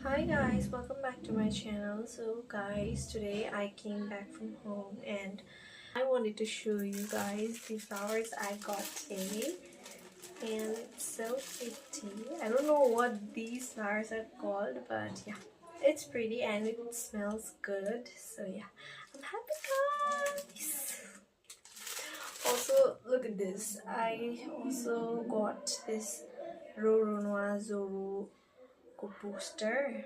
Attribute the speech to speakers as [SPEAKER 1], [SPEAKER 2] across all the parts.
[SPEAKER 1] Hi guys, welcome back to my channel. So guys, today I came back from home and I wanted to show you guys the flowers I got today, and it's so pretty. I don't know what these flowers are called, but yeah, it's pretty and it smells good. So yeah, I'm happy guys. Also, look at this. I also got this Roro Noir Zoro poster.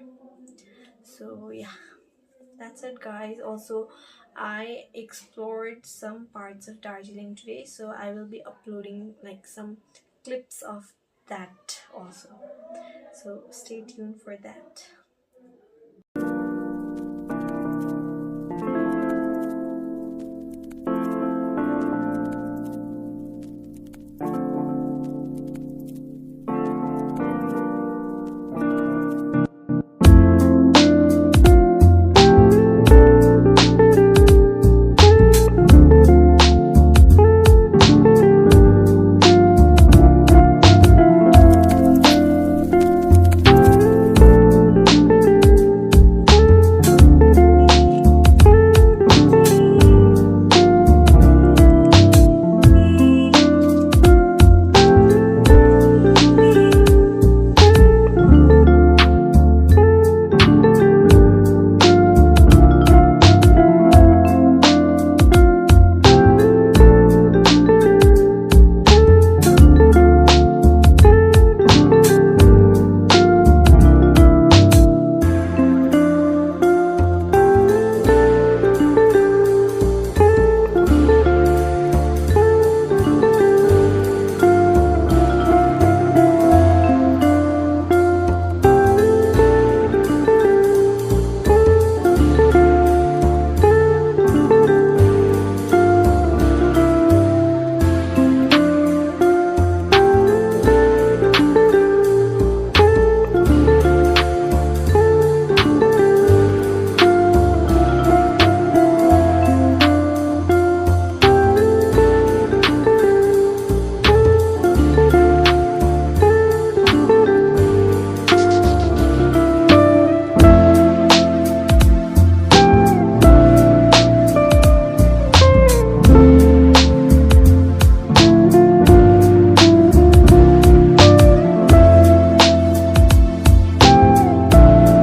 [SPEAKER 1] So yeah, that's it guys. Also, I explored some parts of Darjeeling today, so I will be uploading like some clips of that also, so stay tuned for that.